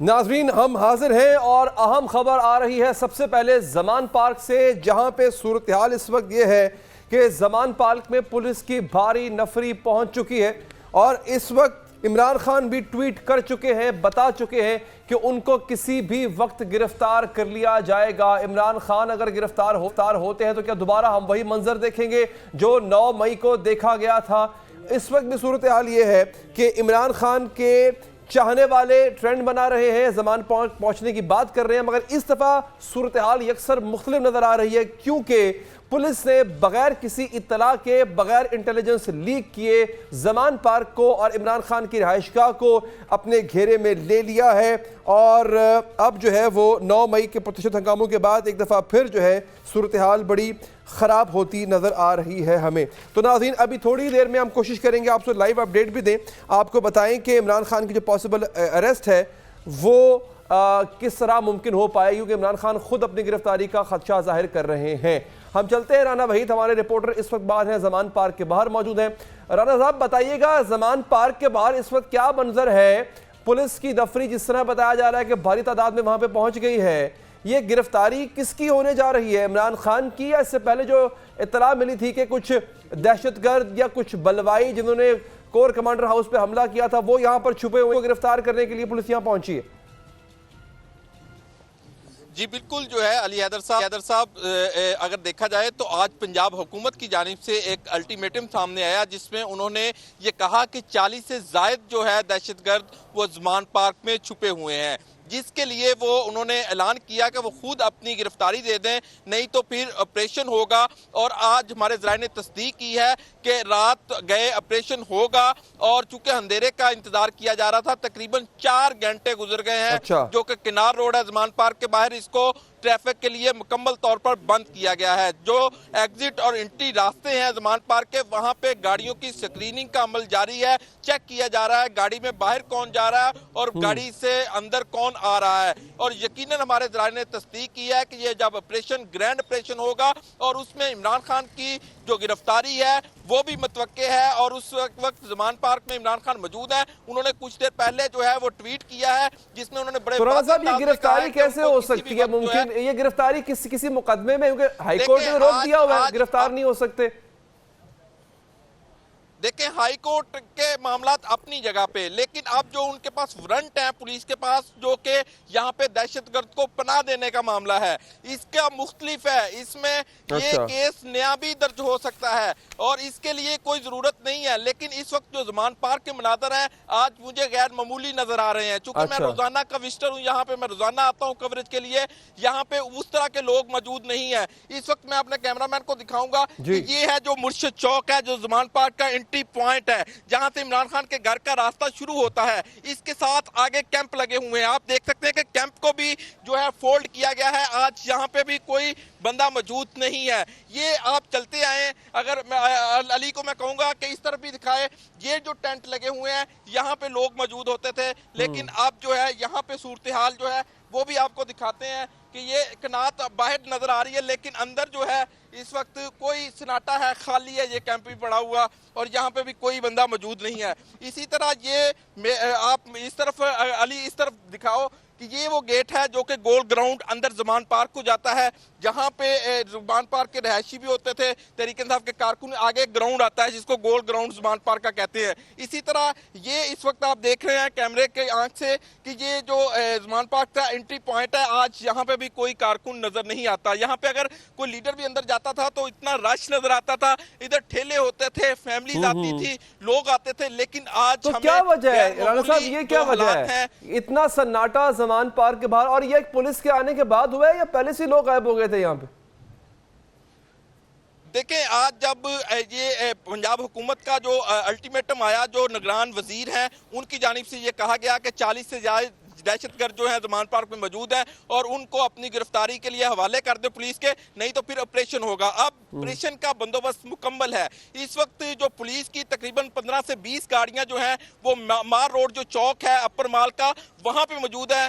ناظرین ہم حاضر ہیں اور اہم خبر آ رہی ہے سب سے پہلے زمان پارک سے، جہاں پہ صورتحال اس وقت یہ ہے کہ زمان پارک میں پولیس کی بھاری نفری پہنچ چکی ہے اور اس وقت عمران خان بھی ٹویٹ کر چکے ہیں، بتا چکے ہیں کہ ان کو کسی بھی وقت گرفتار کر لیا جائے گا۔ عمران خان اگر گرفتار ہوتے ہیں تو کیا دوبارہ ہم وہی منظر دیکھیں گے جو 9 مئی کو دیکھا گیا تھا؟ اس وقت بھی صورتحال یہ ہے کہ عمران خان کے چاہنے والے ٹرینڈ بنا رہے ہیں، زمان پہنچنے کی بات کر رہے ہیں، مگر اس دفعہ صورتحال یکسر مختلف نظر آ رہی ہے، کیونکہ پولیس نے بغیر کسی اطلاع کے، بغیر انٹیلیجنس لیک کیے زمان پارک کو اور عمران خان کی رہائش گاہ کو اپنے گھیرے میں لے لیا ہے، اور اب جو ہے وہ 9 مئی کے پرتشدد ہنگاموں کے بعد ایک دفعہ پھر جو ہے صورتحال بڑی خراب ہوتی نظر آ رہی ہے ہمیں۔ تو ناظرین ابھی تھوڑی دیر میں ہم کوشش کریں گے آپ سے لائیو اپڈیٹ بھی دیں، آپ کو بتائیں کہ عمران خان کی جو پاسبل اریسٹ ہے وہ کس طرح ممکن ہو پائے، کیونکہ عمران خان خود اپنی گرفتاری کا خدشہ ظاہر کر رہے ہیں۔ ہم چلتے ہیں، رانا وحید ہمارے رپورٹر اس وقت باہر ہیں، زمان پارک کے باہر موجود ہیں۔ رانا صاحب بتائیے گا زمان پارک کے باہر اس وقت کیا منظر ہے؟ پولیس کی دفری جس طرح بتایا جا رہا ہے کہ بھاری تعداد میں وہاں پہ پہنچ گئی ہے، یہ گرفتاری کس کی ہونے جا رہی ہے؟ عمران خان کی، یا اس سے پہلے جو اطلاع ملی تھی کہ کچھ دہشت گرد یا کچھ بلوائی جنہوں نے کور کمانڈر ہاؤس پہ حملہ کیا تھا وہ یہاں پر چھپے ہوئے گرفتار کرنے کے لیے پولیس یہاں پہنچی ہے؟ جی بالکل، جو ہے علی حیدر صاحب اگر دیکھا جائے تو آج پنجاب حکومت کی جانب سے ایک الٹیمیٹم سامنے آیا جس میں انہوں نے یہ کہا کہ 40 سے زائد جو ہے دہشت گرد وہ زمان پارک میں چھپے ہوئے ہیں، جس کے لیے وہ انہوں نے اعلان کیا کہ وہ خود اپنی گرفتاری دے دیں، نہیں تو پھر آپریشن ہوگا۔ اور آج ہمارے ذرائع نے تصدیق کی ہے کہ رات گئے آپریشن ہوگا، اور چونکہ اندھیرے کا انتظار کیا جا رہا تھا، تقریباً 4 گھنٹے گزر گئے ہیں، جو کہ کنار روڈ ہے زمان پارک کے باہر، اس کو ٹریفک کے لیے مکمل طور پر بند کیا گیا ہے۔ جو ایگزٹ اور انٹری راستے ہیں زمان پارک کے، وہاں پہ گاڑیوں کی سکریننگ کا عمل جاری ہے، چیک کیا جا رہا ہے گاڑی میں باہر کون جا رہا ہے اور گاڑی سے اندر کون آ رہا ہے، اور یقیناً ہمارے ذرائع نے تصدیق کی ہے کہ یہ جب گرینڈ آپریشن ہوگا اور اس میں عمران خان کی جو گرفتاری ہے وہ بھی متوقع ہے، اور اس وقت زمان پارک میں عمران خان موجود ہیں۔ انہوں نے کچھ دیر پہلے جو ہے وہ ٹویٹ کیا ہے جس میں انہوں نے بڑے صاحب یہ گرفتاری کیسے ہو سکتی ہے؟ ممکن یہ گرفتاری کسی مقدمے میں، کیونکہ ہائی کورٹ نے روک دیا ہوا ہے گرفتار نہیں ہو سکتے۔ دیکھیں ہائی کورٹ کے معاملات اپنی جگہ پہ، لیکن اب جو ان کے پاس ورنٹ ہے پولیس کے پاس، جو کہ یہاں پہ دہشت گرد کو پناہ دینے کا معاملہ ہے، اس کا مختلف ہے، اس میں یہ کیس نیا بھی درج ہو سکتا ہے اور اس کے لیے کوئی ضرورت نہیں ہے۔ لیکن اس وقت جو زمان پارک کے مناظر ہیں آج مجھے غیر معمولی نظر آ رہے ہیں، چونکہ میں روزانہ کا وزٹر ہوں یہاں پہ، میں روزانہ آتا ہوں کوریج کے لیے، یہاں پہ اس طرح کے لوگ موجود نہیں ہیں۔ اس وقت میں اپنے کیمرہ مین کو دکھاؤں گا کہ یہ ہے جو مرشد چوک ہے، جو زمان پارک کا پوائنٹ ہے، جہاں سے عمران خان کے گھر کا راستہ شروع ہوتا ہے۔ اس کے ساتھ آگے کیمپ لگے ہوئے ہیں، آپ دیکھ سکتے ہیں کہ کیمپ کو بھی جو ہے فولڈ کیا گیا ہے، آج یہاں پہ بھی کوئی بندہ موجود نہیں ہے۔ یہ آپ چلتے آئیں، اگر علی کو میں کہوں گا کہ اس طرف بھی دکھائے، یہ جو ٹینٹ لگے ہوئے ہیں یہاں پہ لوگ موجود ہوتے تھے، لیکن اب جو ہے یہاں پہ صورتحال جو ہے وہ بھی آپ کو دکھاتے ہیں کہ یہ کنات باہر نظر آ رہی ہے، لیکن اندر جو ہے اس وقت کوئی سناٹا ہے، خالی ہے، یہ کیمپ بھی پڑا ہوا اور یہاں پہ بھی کوئی بندہ موجود نہیں ہے۔ اسی طرح یہ آپ اس طرف علی اس طرف دکھاؤ کہ یہ وہ گیٹ ہے جو کہ گول گراؤنڈ اندر زمان پارک کو جاتا ہے، جہاں پہ زمان پارک کے رہائشی بھی ہوتے تھے، تحریک انصاف کے کارکن، آگے گراؤنڈ آتا ہے جس کو گول گراؤنڈ زمان پارک کا کہتے ہیں۔ اسی طرح یہ اس وقت آپ دیکھ رہے ہیں کیمرے کے آنکھ سے کہ یہ جو زمان پارک کا انٹری پوائنٹ ہے، آج یہاں پہ بھی کوئی کارکن نظر نہیں آتا۔ یہاں پہ اگر کوئی لیڈر بھی اندر جاتا تھا تو اتنا رش نظر آتا تھا، ادھر ٹھیلے ہوتے تھے، فیملیز آتی تھی، لوگ آتے تھے، لیکن آج تو کیا وجہ ہے رانا صاحب، یہ کیا وجہ ہے اتنا سناٹا زمان پارک کے باہر؟ اور یہ پولیس کے آنے کے بعد ہوا ہے یا پہلے سے لوگ غائب ہو گئے تھے یہاں پہ؟ دیکھیں آج جب یہ پنجاب حکومت کا جو الٹیمیٹم آیا، جو نگران وزیر ہیں ان کی جانب سے یہ کہا گیا کہ 40 سے زیادہ دہشت گرد جو ہیں زمان پارک میں موجود ہیں اور ان کو اپنی گرفتاری کے لیے حوالے کر دے پولیس کے، نہیں تو پھر آپریشن ہوگا۔ اب آپریشن کا بندوبست مکمل ہے۔ اس وقت جو پولیس کی تقریباً 15 سے 20 گاڑیاں جو ہیں وہ مار روڈ جو چوک ہے اپر مال کا، وہاں پہ موجود ہیں۔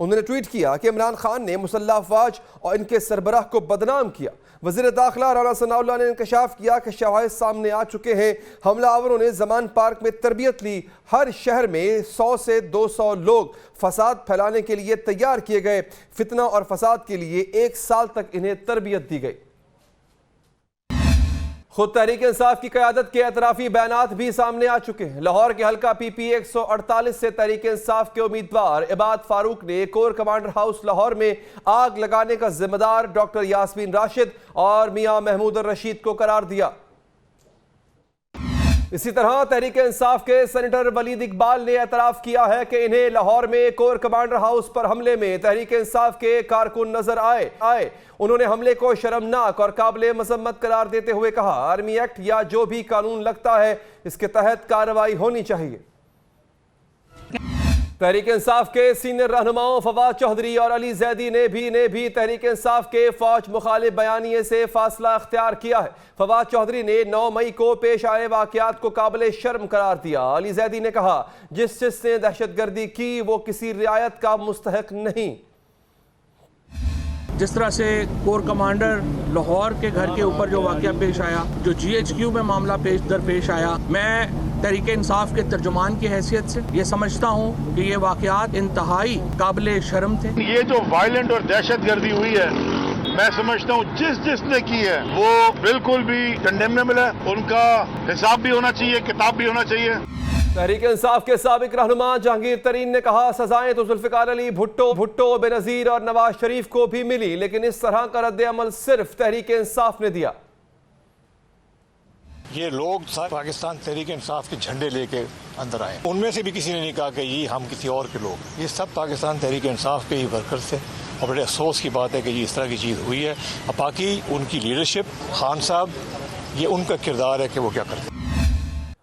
انہوں نے ٹویٹ کیا کہ عمران خان نے مسلح افواج اور ان کے سربراہ کو بدنام کیا۔ وزیر داخلہ رانا ثناء اللہ نے انکشاف کیا کہ شواہد سامنے آ چکے ہیں، حملہ آوروں نے زمان پارک میں تربیت لی، ہر شہر میں 100 سے 200 لوگ فساد پھیلانے کے لیے تیار کیے گئے، فتنہ اور فساد کے لیے 1 سال تک انہیں تربیت دی گئی۔ خود تحریک انصاف کی قیادت کے اعترافی بیانات بھی سامنے آ چکے ہیں۔ لاہور کے حلقہ پی پی 148 سے تحریک انصاف کے امیدوار عباد فاروق نے کور کمانڈر ہاؤس لاہور میں آگ لگانے کا ذمہ دار ڈاکٹر یاسمین راشد اور میاں محمود الرشید کو قرار دیا۔ اسی طرح تحریک انصاف کے سینیٹر ولید اقبال نے اعتراف کیا ہے کہ انہیں لاہور میں کور کمانڈر ہاؤس پر حملے میں تحریک انصاف کے کارکن نظر آئے۔ انہوں نے حملے کو شرمناک اور قابل مذمت قرار دیتے ہوئے کہا، آرمی ایکٹ یا جو بھی قانون لگتا ہے اس کے تحت کارروائی ہونی چاہیے۔ تحریک انصاف کے سینئر رہنماؤں فواد چودھری اور علی زیدی نے بھی تحریک انصاف کے فوج مخالف بیانیے سے فاصلہ اختیار کیا ہے۔ فواد چودھری نے 9 مئی کو پیش آئے واقعات کو قابل شرم قرار دیا۔ علی زیدی نے کہا، جس نے دہشت گردی کی وہ کسی رعایت کا مستحق نہیں۔ جس طرح سے کور کمانڈر لاہور کے گھر کے اوپر جو واقعہ پیش آیا، جو جی ایچ کیو میں معاملہ پیش آیا، میں تحریک انصاف کے ترجمان کی حیثیت سے یہ سمجھتا ہوں کہ یہ واقعات انتہائی قابل شرم تھے۔ یہ جو وائلنٹ اور دہشت گردی ہوئی ہے، میں سمجھتا ہوں جس نے کی ہے وہ بالکل بھی کنڈیمنیبل ہے، ان کا حساب بھی ہونا چاہیے، کتاب بھی ہونا چاہیے۔ تحریک انصاف کے سابق رہنما جہانگیر ترین نے کہا، سزائیں تو ذوالفقار علی بھٹو، بے نظیر اور نواز شریف کو بھی ملی، لیکن اس طرح کا رد عمل صرف تحریک انصاف نے دیا۔ یہ لوگ پاکستان تحریک انصاف کے جھنڈے لے کے اندر آئے، ان میں سے بھی کسی نے نہیں کہا کہ یہ ہم کسی اور کے لوگ، یہ سب پاکستان تحریک انصاف کے ہی ورکرز تھے، اور بڑے افسوس کی بات ہے کہ یہ اس طرح کی چیز ہوئی ہے۔ اب باقی ان کی لیڈرشپ، خان صاحب، یہ ان کا کردار ہے کہ وہ کیا کرتے ہیں۔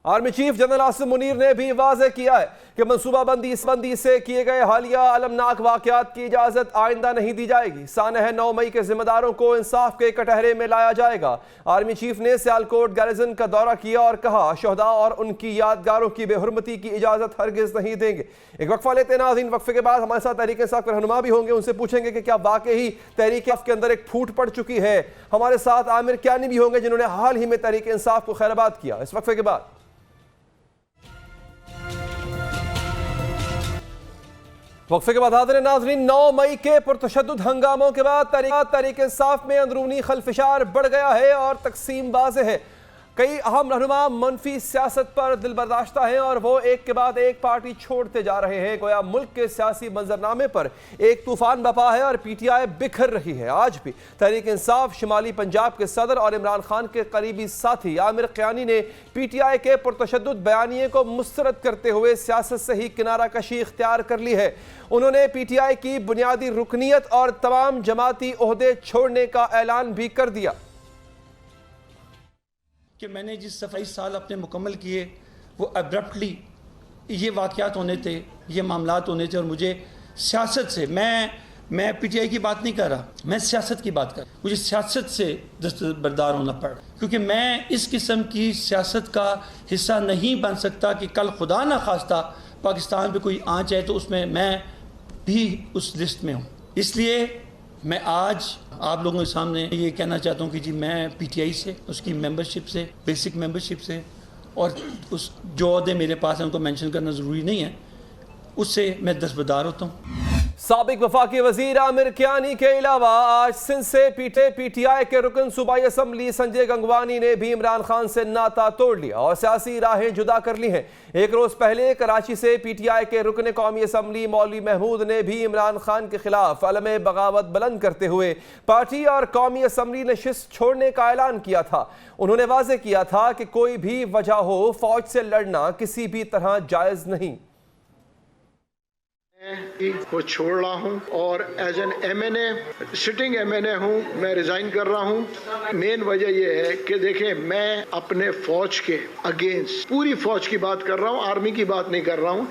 Army chief general Asim Munir نے بھی واضح کیا ہے کہ منصوبہ بندی سے کیے گئے حالیہ المناک واقعات کی اجازت آئندہ نہیں دی جائے گی۔ سانحہ 9 مئی کے ذمہ داروں کو انصاف کے کٹہرے میں لایا جائے گا۔ آرمی چیف نے سیالکوٹ گیریزن کا دورہ کیا اور کہا، شہداء اور ان کی یادگاروں کی بے حرمتی کی اجازت ہرگز نہیں دیں گے۔ ایک وقفہ لیتے ہیں ناظرین، وقفے کے بعد ہمارے ساتھ تحریک انصاف کے رہنما بھی ہوں گے، ان سے پوچھیں گے کہ کیا واقعی تحریک انصاف کے اندر ایک پھوٹ پڑ چکی ہے۔ ہمارے ساتھ عامر کیانی بھی ہوں گے جنہوں نے حال ہی میں تحریک انصاف کو خیر آباد کیا۔ اس وقفے کے بعد حاضر ہیں ناظرین، 9 مئی کے پرتشدد ہنگاموں کے بعد تحریک انصاف میں اندرونی خلفشار بڑھ گیا ہے اور تقسیم واضح ہے۔ کئی اہم رہنما منفی سیاست پر دل برداشتہ ہیں اور وہ ایک کے بعد ایک پارٹی چھوڑتے جا رہے ہیں، گویا ملک کے سیاسی منظرنامے پر ایک طوفان بپا ہے اور پی ٹی آئی بکھر رہی ہے۔ آج بھی تحریک انصاف شمالی پنجاب کے صدر اور عمران خان کے قریبی ساتھی عامر قیانی نے پی ٹی آئی کے پرتشدد بیانیے کو مسترد کرتے ہوئے سیاست سے ہی کنارہ کشی اختیار کر لی ہے۔ انہوں نے پی ٹی آئی کی بنیادی رکنیت اور تمام جماعتی عہدے چھوڑنے کا اعلان بھی کر دیا کہ میں نے جس صفائی سال اپنے مکمل کیے وہ ابرپٹلی یہ واقعات ہونے تھے، یہ معاملات ہونے تھے، اور مجھے سیاست سے میں پی ٹی آئی کی بات نہیں کر رہا، میں سیاست کی بات کر رہا ہوں۔ مجھے سیاست سے دستبردار ہونا پڑا کیونکہ میں اس قسم کی سیاست کا حصہ نہیں بن سکتا کہ کل خدا نہ خواستہ پاکستان پہ کوئی آنچ ہے تو اس میں بھی اس لسٹ میں ہوں۔ اس لیے میں آج آپ لوگوں کے سامنے یہ کہنا چاہتا ہوں کہ جی میں پی ٹی آئی سے، اس کی ممبرشپ سے، بیسک ممبرشپ سے، اور اس جو عہدے میرے پاس ہیں ان کو مینشن کرنا ضروری نہیں ہے، اس سے میں دستبردار ہوتا ہوں۔ سابق وفاقی وزیر عامر کیانی کے علاوہ آج سندھ سے پی ٹی آئی کے رکن صوبائی اسمبلی سنجے گنگوانی نے بھی عمران خان سے ناطہ توڑ لیا اور سیاسی راہیں جدا کر لی ہیں۔ ایک روز پہلے کراچی سے پی ٹی آئی کے رکن قومی اسمبلی مولوی محمود نے بھی عمران خان کے خلاف علم بغاوت بلند کرتے ہوئے پارٹی اور قومی اسمبلی نشست چھوڑنے کا اعلان کیا تھا۔ انہوں نے واضح کیا تھا کہ کوئی بھی وجہ ہو فوج سے لڑنا کسی بھی طرح جائز نہیں۔ کو چھوڑ رہا ہوں اور as an M N A, sitting M N A ہوں، میں ریزائن کر رہا ہوں۔ مین وجہ یہ ہے کہ دیکھیں میں اپنے فوج کے اگینسٹ، پوری فوج کی بات کر رہا ہوں، آرمی کی بات نہیں کر رہا ہوں،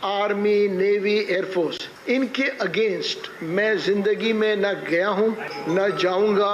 آرمی، نیوی، ایئر فورس، ان کے اگینسٹ میں زندگی میں نہ گیا ہوں نہ جاؤں گا۔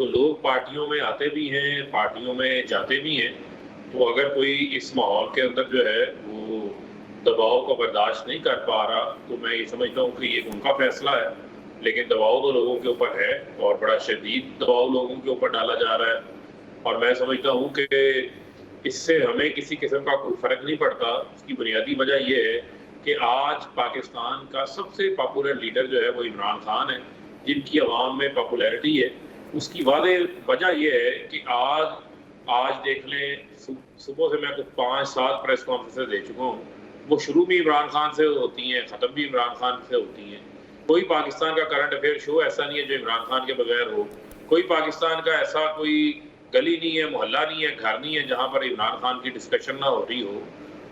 تو لوگ پارٹیوں میں آتے بھی ہیں، پارٹیوں میں جاتے بھی ہیں، تو اگر کوئی اس ماحول کے اندر جو ہے وہ دباؤ کو برداشت نہیں کر پا رہا تو میں یہ سمجھتا ہوں کہ یہ ان کا فیصلہ ہے، لیکن دباؤ تو لوگوں کے اوپر ہے اور بڑا شدید دباؤ لوگوں کے اوپر ڈالا جا رہا ہے، اور میں سمجھتا ہوں کہ اس سے ہمیں کسی قسم کا کوئی فرق نہیں پڑتا۔ اس کی بنیادی وجہ یہ ہے کہ آج پاکستان کا سب سے پاپولر لیڈر جو ہے وہ عمران خان ہے، جن کی عوام میں پاپولیرٹی ہے۔ اس کی وجہ یہ ہے کہ آج دیکھ لیں، صبح سے میں کچھ 5-7 پریس کانفرنسز دے چکا ہوں، وہ شروع بھی عمران خان سے ہوتی ہیں، ختم بھی عمران خان سے ہوتی ہیں۔ کوئی پاکستان کا کرنٹ افیئر شو ایسا نہیں ہے جو عمران خان کے بغیر ہو، کوئی پاکستان کا ایسا کوئی گلی نہیں ہے، محلہ نہیں ہے، گھر نہیں ہے جہاں پر عمران خان کی ڈسکشن نہ ہو رہی ہو۔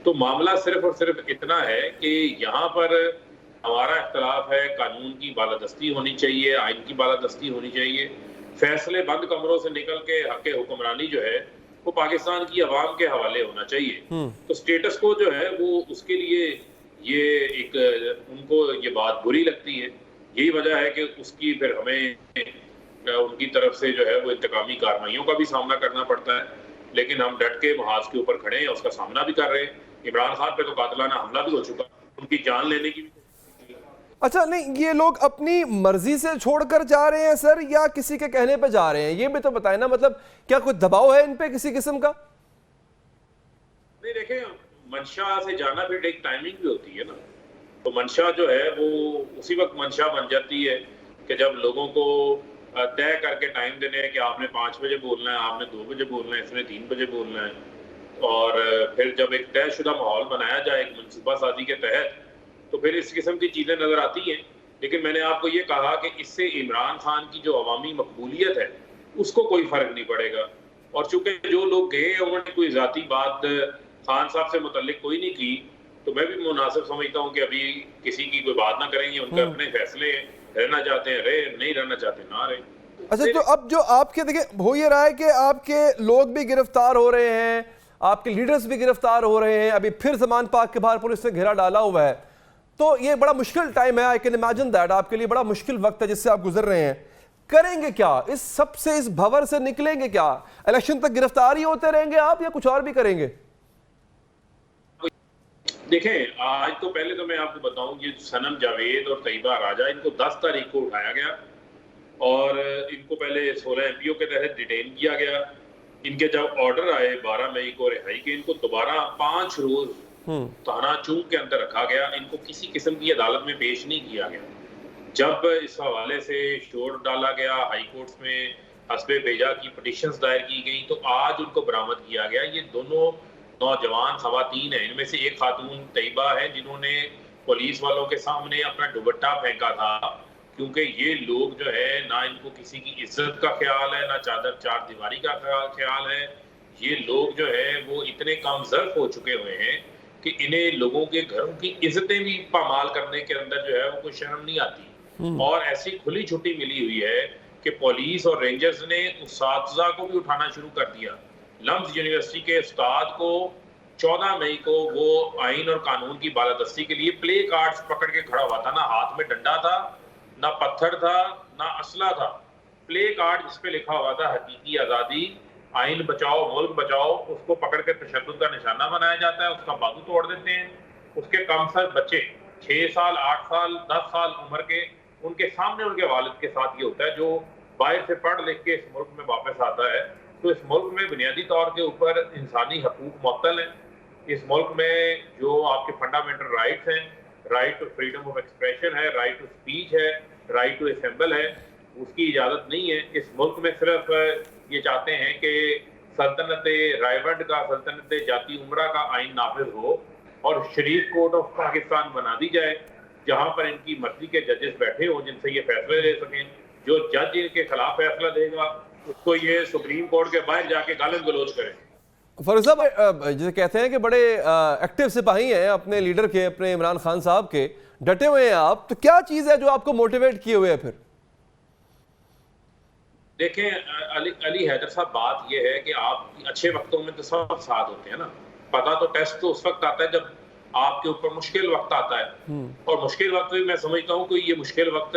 تو معاملہ صرف اور صرف اتنا ہے کہ یہاں پر ہمارا اختلاف ہے، قانون کی بالادستی ہونی چاہیے، آئین کی بالادستی ہونی چاہیے، فیصلے بند کمروں سے نکل کے حق حکمرانی جو ہے وہ پاکستان کی عوام کے حوالے ہونا چاہیے۔ تو سٹیٹس کو جو ہے وہ اس کے لیے یہ ایک ان کو یہ بات بری لگتی ہے، یہی وجہ ہے کہ اس کی پھر ہمیں ان کی طرف سے جو ہے وہ انتقامی کارروائیوں کا بھی سامنا کرنا پڑتا ہے، لیکن ہم ڈٹ کے محاذ کے اوپر کھڑے ہیں، اس کا سامنا بھی کر رہے ہیں۔ عمران خان پہ تو قاتلانہ حملہ بھی ہو چکا، ان کی جان لینے کی بھی۔ اچھا نہیں، یہ لوگ اپنی مرضی سے چھوڑ کر جا رہے ہیں سر یا کسی کے کہنے پہ جا رہے ہیں؟ یہ بھی تو بتائیں نا، مطلب کیا کوئی دباؤ ہے ان پہ کسی قسم کا؟ نہیں دیکھیں، منشا سے جانا پھر ایک ٹائمنگ بھی ہوتی ہے نا، تو منشا جو ہے وہ اسی وقت منشا بن جاتی ہے کہ جب لوگوں کو طے کر کے ٹائم دینے ہے کہ آپ نے 5 بجے بولنا ہے، آپ نے 2 بجے بولنا ہے، اس نے 3 بجے بولنا ہے، اور پھر جب ایک طے شدہ ماحول بنایا جائے ایک منصوبہ سازی کے تحت تو پھر اس قسم کی چیزیں نظر آتی ہیں۔ لیکن میں نے آپ کو یہ کہا کہ اس سے عمران خان کی جو عوامی مقبولیت ہے اس کو کوئی فرق نہیں پڑے گا، اور چونکہ جو لوگ گئے انہوں نے کوئی ذاتی بات خان صاحب سے متعلق کوئی نہیں کی، تو میں بھی مناسب سمجھتا ہوں کہ ابھی کسی کی کوئی بات نہ کریں گے، ان کے اپنے فیصلے ہیں، رہنا چاہتے ہیں رہے، نہیں رہنا چاہتے نہ رہے۔ اچھا، تو اب جو آپ کے دیکھیں ہو یہ رہا ہے کہ آپ کے لوگ بھی گرفتار ہو رہے ہیں، آپ کے لیڈرز بھی گرفتار ہو رہے ہیں، ابھی پھر زمان پارک کے باہر پولیس نے گھیرا ڈالا ہوا ہے، تو یہ بڑا مشکل ٹائم ہے، آئی کین امیجن دیٹ، آپ کے لیے بڑا مشکل وقت ہے جس سے آپ گزر رہے ہیں۔ کریں گے کیا اس سب سے، اس بھور سے نکلیں گے کیا؟ الیکشن تک گرفتار ہی ہوتے رہیں گے آپ یا کچھ اور بھی کریں گے؟ دیکھیں، آج تو پہلے تو میں آپ کو بتاؤں، یہ سنم جاوید اور طیبہ راجہ، ان کو 10 تاریخ کو اٹھایا گیا اور ان کو پہلے 16 MPO کے تحت ڈیٹین کیا گیا۔ ان کے جب آرڈر آئے 12 مئی کو رہائی کے، ان کو دوبارہ 5 روز تھانہ چونک کے اندر رکھا گیا، ان کو کسی قسم کی عدالت میں پیش نہیں کیا گیا۔ جب اس حوالے سے شور ڈالا گیا، ہائی کورٹس میں حسب بیجا کی پٹیشنز دائر کی گئیں، تو آج ان کو برآمد کیا گیا۔ یہ دونوں نوجوان خواتین ہیں، ان میں سے ایک خاتون طیبہ ہے جنہوں نے پولیس والوں کے سامنے اپنا دوپٹہ پھینکا تھا، کیونکہ یہ لوگ جو ہے نہ ان کو کسی کی عزت کا خیال ہے، نہ چار دیواری کا خیال ہے۔ یہ لوگ جو ہے وہ اتنے کم ظرف ہو چکے ہوئے ہیں کہ انہیں لوگوں کے گھروں کی عزتیں بھی پامال کرنے کے اندر جو ہے وہ کوئی شرم نہیں آتی، اور ایسی کھلی چھٹی ملی ہوئی ہے کہ پولیس اور رینجرز نے اساتذہ کو بھی اٹھانا شروع کر دیا۔ لمز یونیورسٹی کے استاد کو 14 مئی کو وہ آئین اور قانون کی بالادستی کے لیے پلے کارڈز پکڑ کے کھڑا ہوا تھا، نہ ہاتھ میں ڈنڈا تھا، نہ پتھر تھا، نہ اسلحہ تھا، پلے کارڈ جس پہ لکھا ہوا تھا حقیقی آزادی، آئین بچاؤ، ملک بچاؤ، اس کو پکڑ کے تشدد کا نشانہ بنایا جاتا ہے، اس کا بازو توڑ دیتے ہیں۔ اس کے کم سر بچے 6 سال، 8 سال، 10 سال عمر کے، ان کے سامنے ان کے والد کے ساتھ یہ ہوتا ہے، جو باہر سے پڑھ لکھ کے اس ملک میں واپس آتا ہے۔ تو اس ملک میں بنیادی طور کے اوپر انسانی حقوق معطل ہیں۔ اس ملک میں جو آپ کے فنڈامنٹل رائٹس ہیں، right to freedom of expression ہے، رائٹ ٹو اسپیچ ہے، رائٹ ٹو اسمبل ہے، اس کی اجازت نہیں ہے۔ اس ملک میں صرف یہ چاہتے ہیں کہ سلطنت رائیونڈ کا، سلطنت جاتی عمرہ کا آئین نافذ ہو اور شریف کورٹ آف پاکستان بنا دی جائے، جہاں پر ان کی مرضی کے ججز بیٹھے ہوں جن سے یہ فیصلے لے سکیں۔ جو جج ان کے خلاف فیصلہ دے گا اس کو یہ سپریم کورٹ کے باہر جا کے گالن گلوچ کریں۔ فاروق صاحب، جسے کہتے ہیں کہ بڑے ایکٹیو سپاہی ہیں اپنے لیڈر کے، اپنے عمران خان صاحب کے، ڈٹے ہوئے ہیں آپ، تو کیا چیز ہے جو آپ کو موٹیویٹ کیے ہوئے ہے پھر؟ دیکھیں علی حیدر صاحب، بات یہ ہے کہ آپ اچھے وقتوں میں تو سب ساتھ ہوتے ہیں نا، پتہ تو ٹیسٹ تو اس وقت آتا ہے جب آپ کے اوپر مشکل وقت آتا ہے، اور مشکل وقت بھی میں سمجھتا ہوں کہ یہ مشکل وقت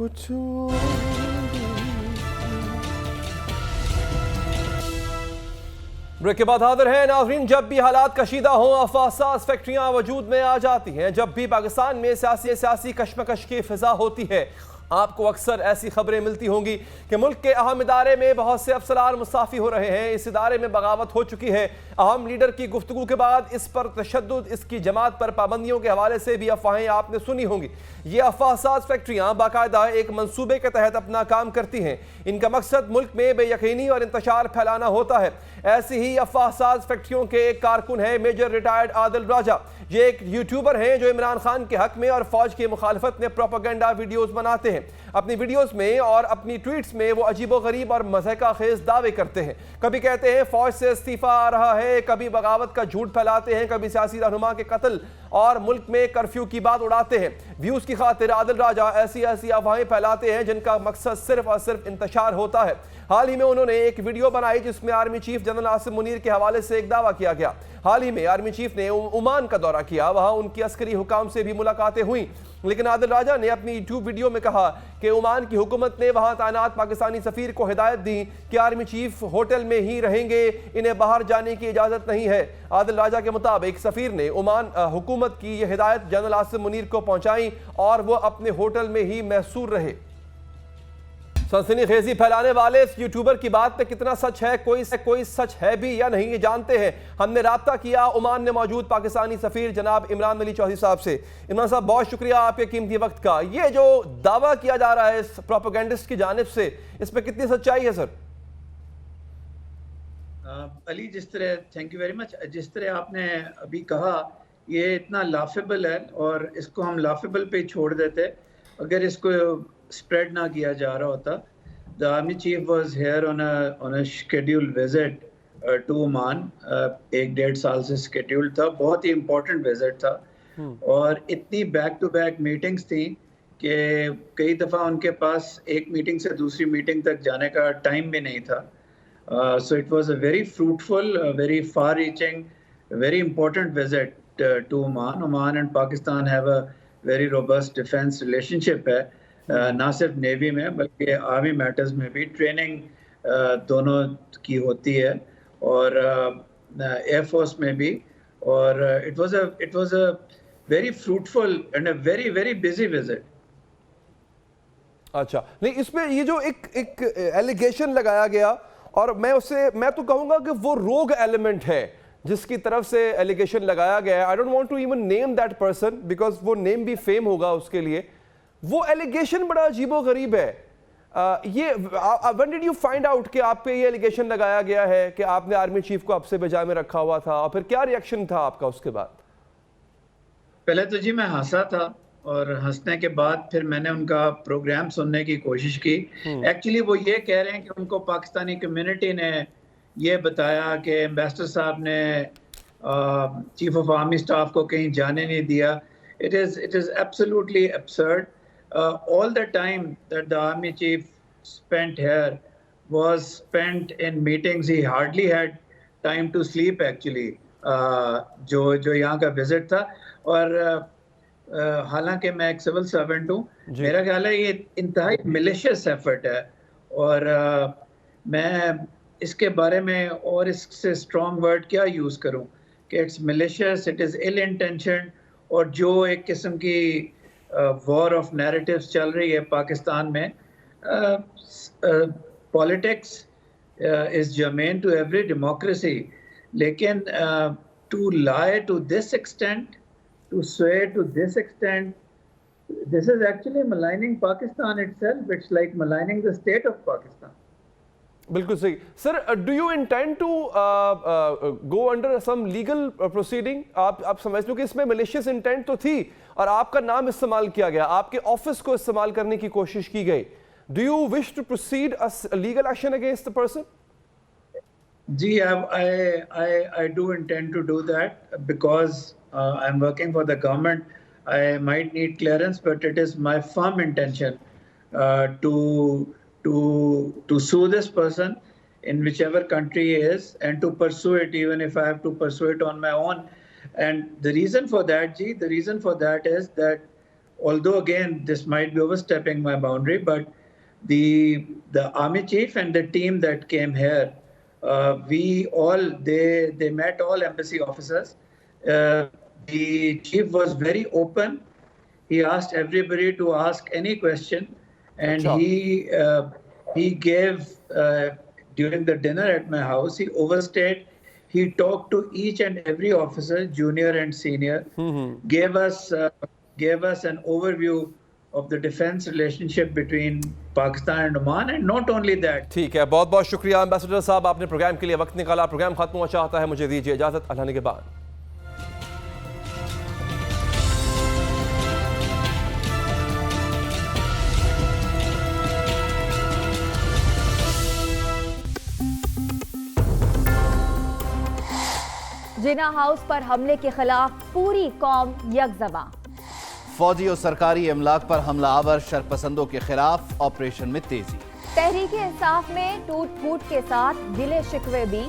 کچھ بریک کے بعد حاضر ہیں ناظرین. جب بھی حالات کشیدہ ہوں افساس فیکٹریاں وجود میں آ جاتی ہیں. جب بھی پاکستان میں سیاسی کشمکش کی فضا ہوتی ہے آپ کو اکثر ایسی خبریں ملتی ہوں گی کہ ملک کے اہم ادارے میں بہت سے افسران مستعفی ہو رہے ہیں. اس ادارے میں بغاوت ہو چکی ہے. اہم لیڈر کی گفتگو کے بعد اس پر تشدد, اس کی جماعت پر پابندیوں کے حوالے سے بھی افواہیں آپ نے سنی ہوں گی. یہ افساس فیکٹریاں باقاعدہ ایک منصوبے کے تحت اپنا کام کرتی ہیں. ان کا مقصد ملک میں بے یقینی اور انتشار پھیلانا ہوتا ہے. ایسی ہی افساس فیکٹریوں کے ایک کارکن ہے میجر ریٹائرڈ عادل راجہ. یہ ایک یوٹیوبر ہیں جو عمران خان کے حق میں اور فوج کی مخالفت میں پروپیگنڈا ویڈیوز بناتے ہیں. اپنی ویڈیوز میں اور اپنی ٹویٹس میں وہ عجیب و غریب اور مضحکہ خیز دعوے کرتے ہیں. کبھی کہتے ہیں فوج سے استعفیٰ آ رہا ہے, کبھی بغاوت کا جھوٹ پھیلاتے ہیں, کبھی سیاسی رہنما کے قتل اور ملک میں کرفیو کی بات اڑاتے ہیں. ویوز کی خاطر عادل راجہ ایسی افواہیں پھیلاتے ہیں جن کا مقصد صرف اور صرف انتشار ہوتا ہے. حال ہی میں انہوں نے ایک ویڈیو بنائی جس میں army chief general Asim Munir کے حوالے سے ایک دعویٰ کیا گیا. حال ہی میں آرمی چیف نے عمان کا دورہ کیا, وہاں ان کی عسکری حکام سے بھی ملاقاتیں ہوئیں. لیکن عادل راجہ نے اپنی یوٹیوب ویڈیو میں کہا کہ عمان کی حکومت نے وہاں تعینات پاکستانی سفیر کو ہدایت دی کہ آرمی چیف ہوٹل میں ہی رہیں گے, انہیں باہر جانے کی اجازت نہیں ہے. عادل راجہ کے مطابق سفیر نے عمان حکومت کی یہ ہدایت جنرل عاصم منیر کو پہنچائی اور وہ اپنے ہوٹل میں ہی محصور رہے. سنسنی خیزی پھیلانے والے اس یوٹیوبر کی بات پہ کتنا سچ ہے, کوئی سچ ہے بھی یا نہیں, یہ جانتے ہیں. ہم نے رابطہ کیا عمان میں موجود پاکستانی سفیر جناب عمران علی چودھری صاحب سے. عمران صاحب بہت شکریہ آپ کے قیمتی وقت کا. یہ جو دعویٰ کیا جا رہا ہے اس پروپیگنڈسٹ کی جانب سے, اس پہ کتنی سچائی ہے سر؟ علی, جس طرح تھینک یو ویری مچ, جس طرح آپ نے ابھی کہا یہ اتنا لافیبل ہے اور اس کو ہم لافیبل پہ چھوڑ دیتے اگر اس کو spread نہ کیا جا رہا ہوتا. The army chief was here on a scheduled visit to Oman. ایک 1.5 سال سے scheduled تھا, بہت ہی important visit تھا اور اتنی بیک ٹو بیک میٹنگز تھیں کہ کئی دفعہ ان کے پاس ایک میٹنگ سے دوسری میٹنگ تک جانے کا ٹائم بھی نہیں تھا. So it was a very fruitful, very far-reaching, very important visit to Oman. Oman and Pakistan have a very robust defense relationship ہے, نہ صرف نیوی میں بلکہ آرمی میٹرز میں بھی ٹریننگ دونوں کی ہوتی ہے اور ایئر فورس میں بھی. اور it was a very fruitful and a very very busy visit. اچھا, نہیں اس میں یہ جو ایک ایلیگیشن لگایا گیا اور میں تو کہوں گا کہ وہ روگ ایلیمنٹ ہے جس کی طرف سے ایلیگیشن لگایا گیا ہے. I don't want to even name that person because وہ نیم بھی فیم ہوگا اس کے لیے. وہ ایلیگیشن بڑا عجیب و غریب ہے. یہ when did you find out کہ آپ پہ یہ ایلیگیشن لگایا گیا ہے کہ آپ نے آرمی چیف کو اپسے بجا میں رکھا ہوا تھا, اور پھر کیا ریئیکشن تھا آپ کا اس کے بعد؟ پہلے تو جی میں ہنسا تھا اور ہنسنے کے بعد پھر میں نے ان کا پروگرام سننے کی کوشش کی. ایکچولی وہ یہ کہہ رہے ہیں کہ ان کو پاکستانی کمیونٹی نے یہ بتایا کہ ایمبیسڈر صاحب نے چیف آف آرمی اسٹاف کو کہیں جانے نہیں دیا. It is absolutely absurd. All the time that the army chief spent here was spent in meetings. He hardly had time to sleep actually. جو یہاں کا وزٹ تھا, اور حالانکہ میں ایک سول سرونٹ ہوں, میرا خیال ہے یہ انتہائی ملیشیس ایفرٹ ہے اور میں اس کے بارے میں اور اس سے اسٹرانگ ورڈ کیا یوز کروں کہ it's malicious, it is ill intentioned. اور جو ایک قسم کی وار آف نیریٹیوز چل رہی ہے پاکستان میں, politics is germane to every democracy, لیکن to lie to this extent, to sway to this extent, this is actually maligning Pakistan itself. It's like maligning the state of Pakistan. بالکل صحیح. Sir, do you intend to go under some legal proceeding? آپ سمجھتے ہو کہ اس میں malicious intent تو تھی اور آپ کا نام استعمال کیا گیا, آپ کے آفس کو استعمال کرنے کی کوشش کی گئی. Do you wish to proceed legal action against the person? جی, I do intend to do that because I'm working for the government. I might need clearance, but it is my firm intention to sue this person in whichever country he is and to pursue it, even if I have to pursue it on my own. And the reason for that is that although again this might be overstepping my boundary, but the army chief and the team that came here, they met all embassy officers. The chief was very open. He asked everybody to ask any question, and he gave during the dinner at my house, he overstayed. He talked to each and every officer, junior and senior, gave us an overview of the defense relationship between Pakistan and Oman, and not only that. ٹھیک ہے، بہت بہت شکریہ ambassador صاحب، آپ نے programme کے لیے وقت نکالا. پروگرام ختم ہوا چاہتا ہے، مجھے دیجیے اجازت. اللہ کے بعد جناح ہاؤس پر حملے کے خلاف پوری قوم یکزباں. فوجی اور سرکاری املاک پر حملہ آور شرپسندوں کے خلاف آپریشن میں تیزی. تحریک انصاف میں ٹوٹ پھوٹ کے ساتھ گلے شکوے بھی